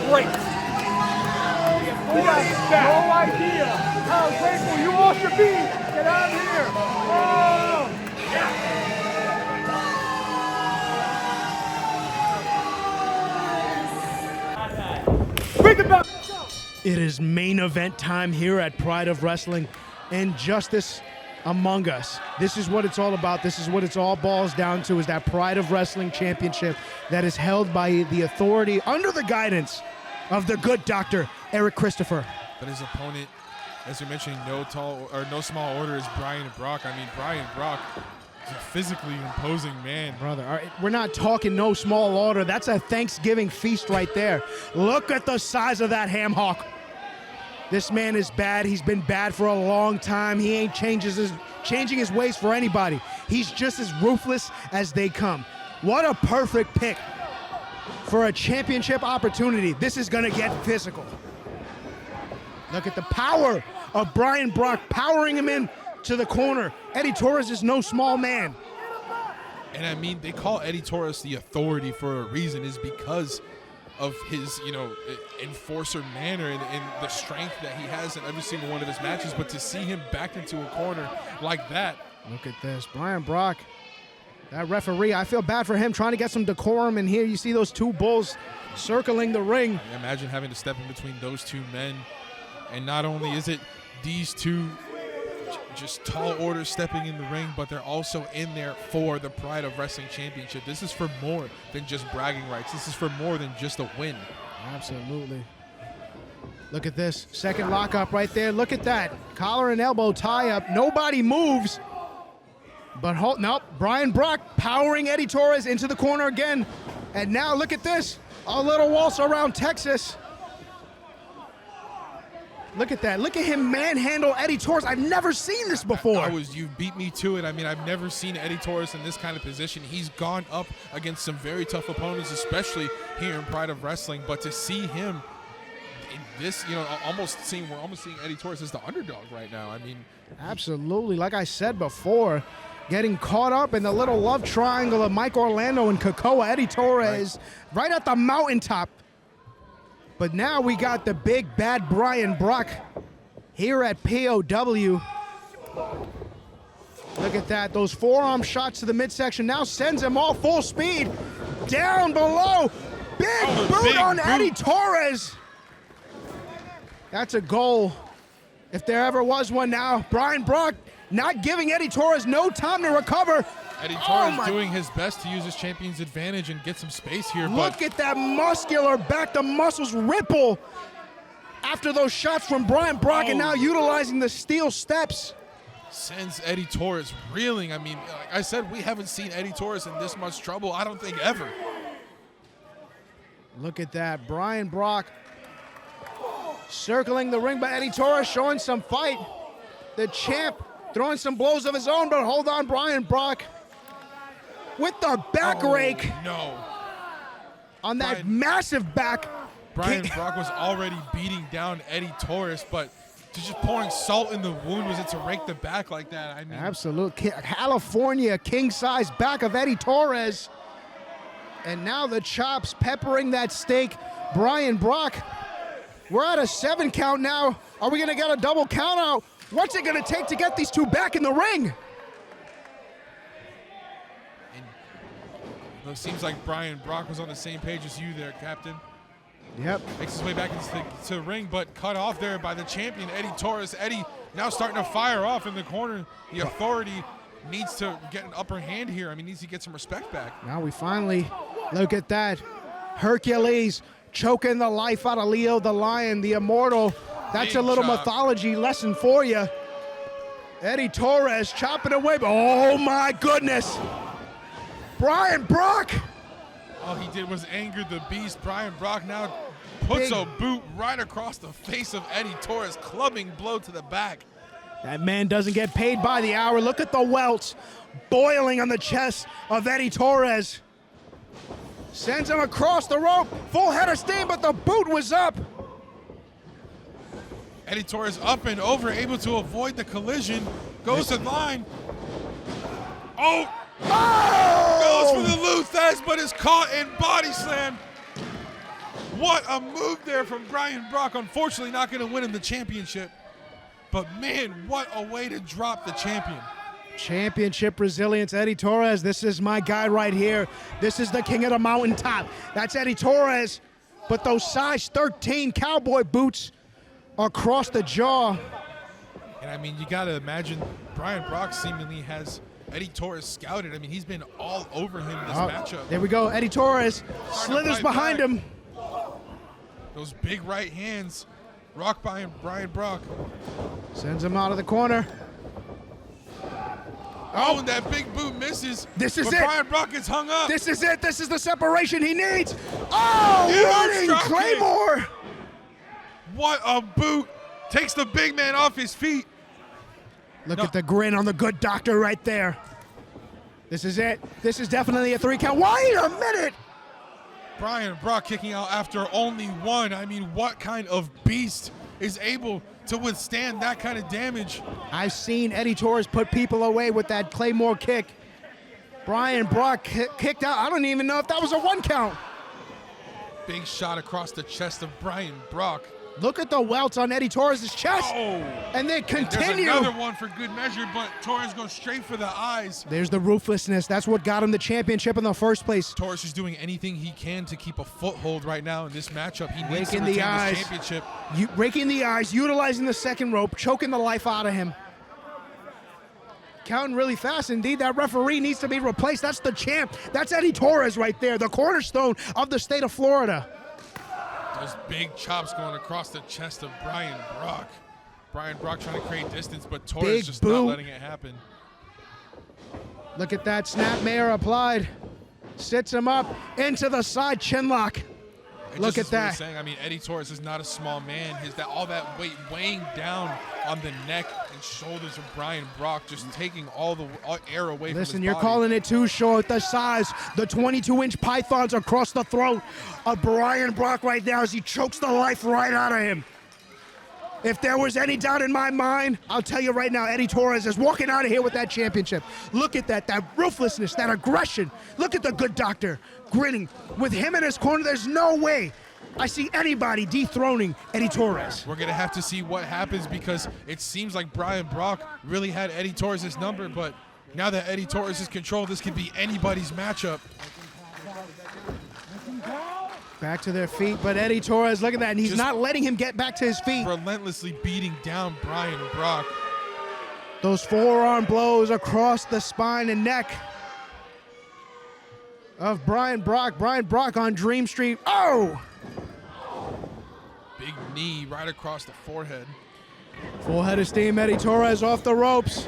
great. You got no idea how grateful you all should be that I'm here. Oh! Bring it back. It is main event time here at Pride of Wrestling, and justice among us. This is what it's all about. This is what it's all boils down to, is that Pride of Wrestling Championship that is held by the authority under the guidance of the good Dr. Eric Christopher. But his opponent, as you're mentioning, no small order, is Brian Brock. I mean, Brian Brock is a physically imposing man. Brother, all right, we're not talking no small order. That's a Thanksgiving feast right there. Look at the size of that ham hock. This man is bad. He's been bad for a long time. He ain't changing his ways for anybody. He's just as ruthless as they come. What a perfect pick for a championship opportunity. This is gonna get physical. Look at the power of Brian Brock, powering him in to the corner. Eddie Taurus is no small man. And I mean, they call Eddie Taurus the authority for a reason, is because of his, enforcer manner and the strength that he has in every single one of his matches. But to see him backed into a corner like that. Look at this, Brian Brock. That referee, I feel bad for him trying to get some decorum in here. You see those two bulls circling the ring. Imagine having to step in between those two men. And not only is it these two just tall orders stepping in the ring, but they're also in there for the Pride of Wrestling Championship. This is for more than just bragging rights. This is for more than just a win. Absolutely. Look at this. Second lockup right there. Look at that. Collar and elbow tie up. Nobody moves. But nope. Brian Brock powering Eddie Taurus into the corner again. And now look at this. A little waltz around Texas. Look at that. Look at him manhandle Eddie Taurus. I've never seen this before. You beat me to it. I mean, I've never seen Eddie Taurus in this kind of position. He's gone up against some very tough opponents, especially here in Pride of Wrestling. But to see him in this, we're almost seeing Eddie Taurus as the underdog right now. I mean, absolutely. Like I said before, getting caught up in the little love triangle of Mike Orlando and Kakoa. Eddie Taurus right at the mountaintop. But now we got the big bad Brian Brock here at POW. Look at that. Those forearm shots to the midsection now sends him all full speed. Down below. Big boot on Eddie Taurus. That's a goal, if there ever was one now. Brian Brock not giving Eddie Taurus no time to recover. Eddie Taurus doing his best to use his champion's advantage and get some space here. Look at that muscular back. The muscles ripple after those shots from Brian Brock, and now utilizing the steel steps. Sends Eddie Taurus reeling. I mean, like I said, we haven't seen Eddie Taurus in this much trouble, I don't think, ever. Look at that. Brian Brock circling the ring, but Eddie Taurus showing some fight. The champ throwing some blows of his own, but hold on, Brian Brock with the back rake. No. On that massive back. Brian Brock was already beating down Eddie Taurus, but just pouring salt in the wound was it to rake the back like that. I mean, absolutely. California king-size back of Eddie Taurus. And now the chops peppering that steak. Brian Brock, we're at a 7 count now. Are we going to get a double count out? What's it going to take to get these two back in the ring? It seems like Brian Brock was on the same page as you there, Captain. Yep. Makes his way back into the ring, but cut off there by the champion, Eddie Taurus. Eddie now starting to fire off in the corner. The authority needs to get an upper hand here. I mean, needs to get some respect back. Now we finally look at that. Hercules choking the life out of Leo the Lion, the immortal. That's a little mythology lesson for you. Eddie Taurus chopping away. Oh, my goodness. Brian Brock. All he did was anger the beast. Brian Brock now puts a boot right across the face of Eddie Taurus, clubbing blow to the back. That man doesn't get paid by the hour. Look at the welts boiling on the chest of Eddie Taurus. Sends him across the rope. Full head of steam, but the boot was up. Eddie Taurus up and over, able to avoid the collision. Goes to the line. Oh! Goes for the Luthez, but is caught in body slam. What a move there from Brian Brock. Unfortunately, not going to win in the championship. But, man, what a way to drop the champion. Championship resilience, Eddie Taurus. This is my guy right here. This is the king of the mountaintop. That's Eddie Taurus. But those size 13 cowboy boots across the jaw. And, I mean, you got to imagine Brian Brock seemingly has Eddie Taurus scouted. I mean, he's been all over him this matchup. There we go. Eddie Taurus slithers behind him. Those big right hands. Rock by Brian Brock. Sends him out of the corner. Oh, and that big boot misses. This is it. Brian Brock gets hung up. This is it. This is the separation he needs. Oh, running Claymore. What a boot. Takes the big man off his feet. Look at the grin on the good doctor right there. This is it. This is definitely a 3 count. Wait a minute. Brian Brock kicking out after only 1. I mean, what kind of beast is able to withstand that kind of damage? I've seen Eddie Taurus put people away with that Claymore kick. Brian Brock kicked out. I don't even know if that was a 1 count. Big shot across the chest of Brian Brock. Look at the welts on Eddie Taurus' chest. Oh. And they continue. There's another one for good measure, but Taurus goes straight for the eyes. There's the ruthlessness. That's what got him the championship in the first place. Taurus is doing anything he can to keep a foothold right now in this matchup. He needs to Raking retain this championship. Raking the eyes, utilizing the second rope, choking the life out of him. Counting really fast. Indeed, that referee needs to be replaced. That's the champ. That's Eddie Taurus right there, the cornerstone of the state of Florida. Those big chops going across the chest of Brian Brock. Brian Brock trying to create distance, but Taurus just not letting it happen. Look at that snapmare applied. Sits him up into the side chinlock. Look at that. Saying, I mean, Eddie Taurus is not a small man. All that weight weighing down on the neck and shoulders of Brian Brock, just taking all the air away from his body. Listen, you're calling it too short. The size, the 22-inch pythons across the throat of Brian Brock right now as he chokes the life right out of him. If there was any doubt in my mind, I'll tell you right now, Eddie Taurus is walking out of here with that championship. Look at that ruthlessness, that aggression. Look at the good doctor grinning. With him in his corner, there's no way I see anybody dethroning Eddie Taurus. We're going to have to see what happens because it seems like Brian Brock really had Eddie Taurus' number, but now that Eddie Taurus is controlled, this could be anybody's matchup. Back to their feet, but Eddie Taurus, look at that, and he's not letting him get back to his feet. Relentlessly beating down Brian Brock. Those forearm blows across the spine and neck of Brian Brock. Brian Brock on Dream Street. Oh! Big knee right across the forehead. Full head of steam, Eddie Taurus off the ropes.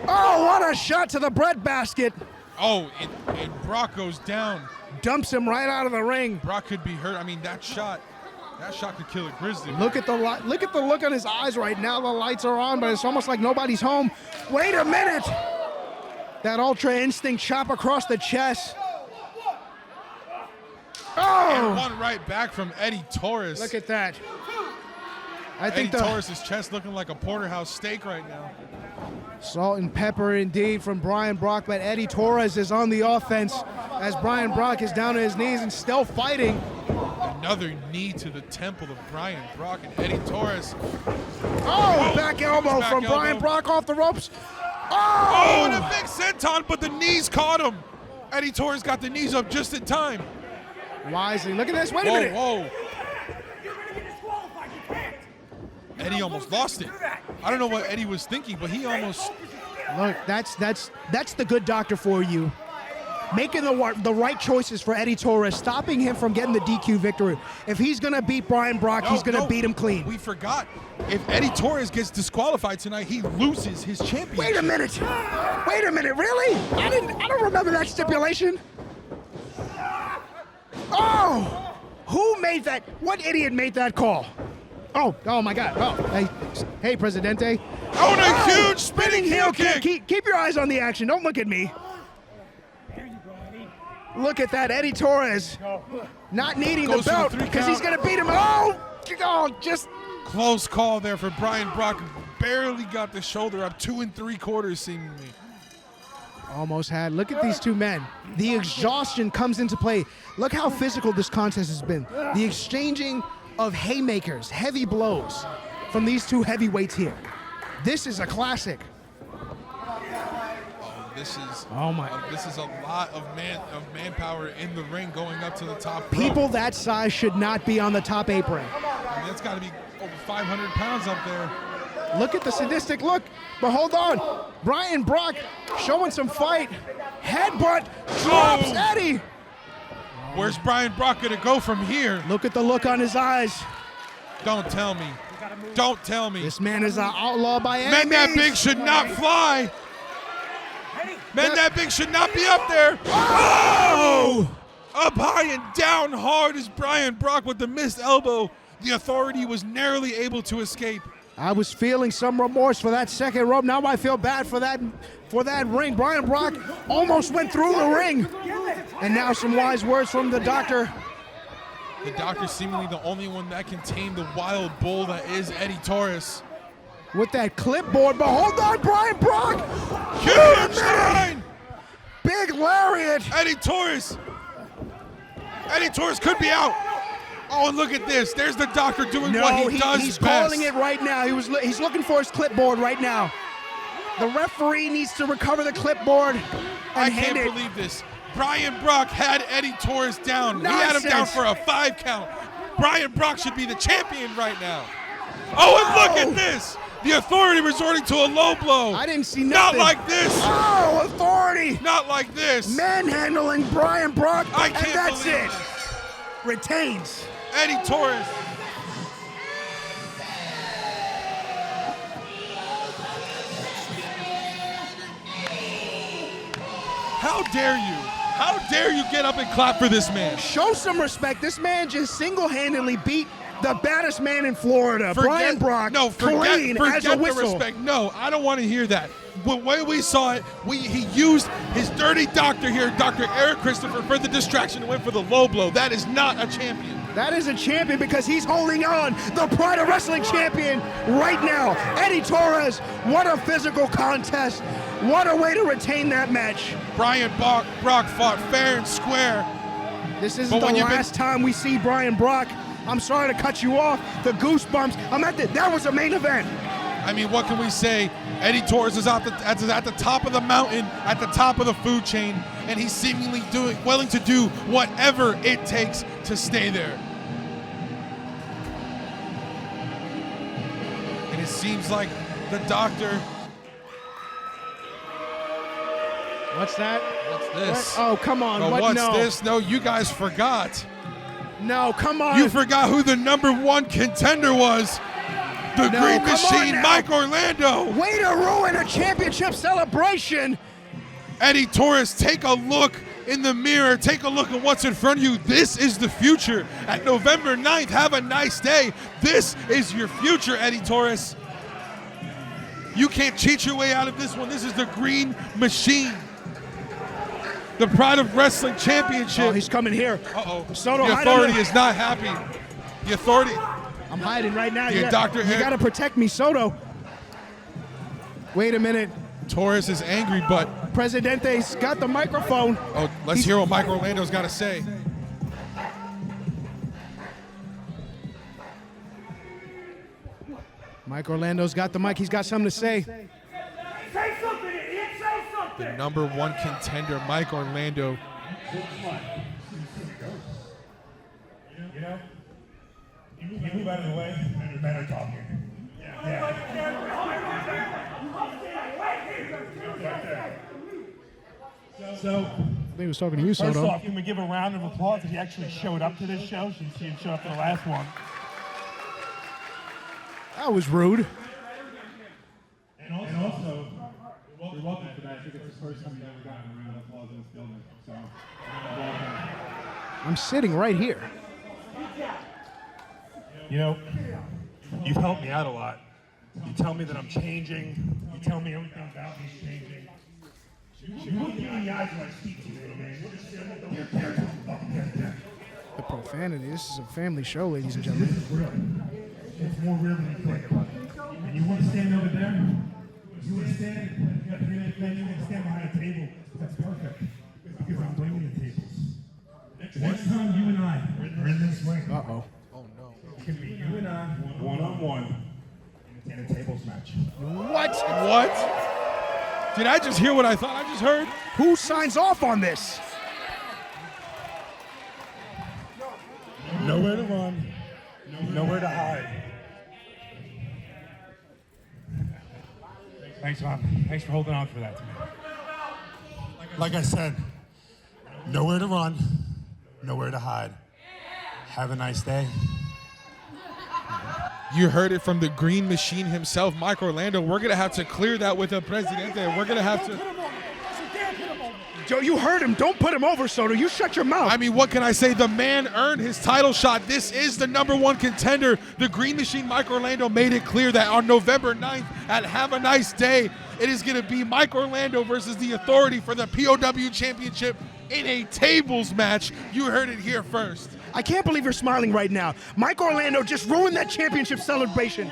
Oh, what a shot to the breadbasket. Oh, and Brock goes down. Dumps him right out of the ring. Brock could be hurt. I mean, that shot could kill a grizzly. Look at the look on his eyes right now. The lights are on, but it's almost like nobody's home. Wait a minute. That Ultra Instinct chop across the chest. Oh! And one right back from Eddie Taurus. Look at that. I think Eddie Taurus' chest looking like a porterhouse steak right now. Salt and pepper indeed from Brian Brock, but Eddie Taurus is on the offense as Brian Brock is down on his knees and still fighting. Another knee to the temple of Brian Brock and Eddie Taurus. Oh, back elbow from Brian Brock off the ropes. Oh, and a big senton, but the knees caught him. Eddie Taurus got the knees up just in time. Wisely, look at this, wait a minute. Whoa. Eddie almost lost it. I don't know what Eddie was thinking, but he almost... Look, that's the good doctor for you. Making the right choices for Eddie Taurus, stopping him from getting the DQ victory. If he's going to beat Brian Brock, he's going to beat him clean. We forgot. If Eddie Taurus gets disqualified tonight, he loses his championship. Wait a minute, really? I don't remember that stipulation. Oh, who made that? What idiot made that call? Oh my God. Oh, hey, Presidente. Oh, and a huge spinning heel kick. Keep your eyes on the action. Don't look at me. Look at that, Eddie Taurus not needing the belt because he's going to beat him. Oh, just close call there for Brian Brock. Barely got the shoulder up, 2 3/4 seemingly. Almost had. Look at these two men. The exhaustion comes into play. Look how physical this contest has been. The exchanging of haymakers, heavy blows from these two heavyweights here. This is a classic. This is this is a lot of manpower in the ring going up to the top rope. People that size should not be on the top apron. I mean, that's got to be over 500 pounds up there. Look at the sadistic look, but hold on. Brian Brock showing some fight. Headbutt drops Eddie. Where's Brian Brock gonna go from here? Look at the look on his eyes. Don't tell me. Don't tell me. This man is an outlaw by any Men that means. big should not fly. Men that big should not be up there. Oh! Up high and down hard is Brian Brock with the missed elbow. The Authority was narrowly able to escape. I was feeling some remorse for that second rope. Now I feel bad for that ring. Brian Brock almost went through the ring. And now some wise words from the doctor. The doctor seemingly the only one that can tame the wild bull that is Eddie Taurus. With that clipboard, but hold on, Brian Brock! Huge line! Big lariat! Eddie Taurus! Eddie Taurus could be out. Oh, and look at this. There's the doctor doing what he does he's best. calling it right now. He's looking for his clipboard right now. The referee needs to recover the clipboard. I can't believe this. Brian Brock had Eddie Taurus down. Nonsense. He had him down for a 5 count. Brian Brock should be the champion right now. Oh, and look at this. The Authority resorting to a low blow. I didn't see nothing. Not like this. Oh, Authority. Not like this. Manhandling Brian Brock. I can't and that's believe it. this. Retains. Eddie Taurus. How dare you? How dare you get up and clap for this man? Show some respect. This man just single-handedly beat the baddest man in Florida, Brian Brock. No, clean as a the whistle. respect. No, I don't want to hear that. The way we saw it, he used his dirty doctor here, Dr. Eric Christopher, for the distraction and went for the low blow. That is not a champion. That is a champion because he's holding on, the Pride of Wrestling champion right now. Eddie Taurus, what a physical contest. What a way to retain that match. Brian Brock fought fair and square. This isn't the last time we see Brian Brock. I'm sorry to cut you off. The goosebumps. That was a main event. I mean, what can we say? Eddie Taurus is at the top of the mountain, at the top of the food chain, and he's seemingly willing to do whatever it takes to stay there. And it seems like the doctor. What's that? What's this? What? Oh, come on. Oh, What's this? No, you guys forgot. No, come on. You forgot who the #1 contender was. The Green Machine, Mike Orlando. Way to ruin a championship celebration. Eddie Taurus, take a look in the mirror. Take a look at what's in front of you. This is the future. At November 9th, have a nice day. This is your future, Eddie Taurus. You can't cheat your way out of this one. This is the Green Machine. The Pride of Wrestling Championship. Oh, he's coming here. Uh-oh. Soto, the Authority is not happy. The Authority. I'm hiding right now. You You got to protect me, Soto. Wait a minute. Taurus is angry, but Presidente's got the microphone. Oh, let's hear what Mike Orlando's got to say. Mike Orlando's got the mic. He's got something to say. Say something, idiot. Say something. The #1 contender, Mike Orlando. You know, you move out of the way, and you're better talking. So, I think he was talking to you, first Soto. off, can we give a round of applause that he actually showed up to this show since he didn't show up to the last one? That was rude. And also, you're welcome for that. I think it's the first time you've ever gotten a round of applause in this building. So, welcome. I'm sitting right here. You know, you've helped me out a lot. You tell me that I'm changing. You tell me everything about me is changing. You look me in the eyes when I speak to you, man. You're just saying, don't get there. The profanity. This is a family show, ladies and gentlemen. It's more real than you think. And you want to stand over there? You want to stand? You want to stand behind a table That's perfect. Because I'm bringing the tables. Next time you and I are in this ring, Uh-oh. Oh no. it can be you and I one-on-one in a tables match. What? What? Did I just hear what I thought I just heard? Who signs off on this? Nowhere to run, nowhere to hide. Thanks, Mom. Thanks for holding on for that to me. Like I said, nowhere to run, nowhere to hide. Have a nice day. You heard it from the Green Machine himself, Mike Orlando. We're going to have to clear that with the Presidente. We're going to have to... Joe, you heard him. Don't put him over, Soto. You shut your mouth. I mean, what can I say? The man earned his title shot. This is the #1 contender. The Green Machine, Mike Orlando, made it clear that on November 9th at Have a Nice Day, it is going to be Mike Orlando versus the Authority for the POW Championship in a tables match. You heard it here first. I can't believe you're smiling right now. Mike Orlando just ruined that championship celebration.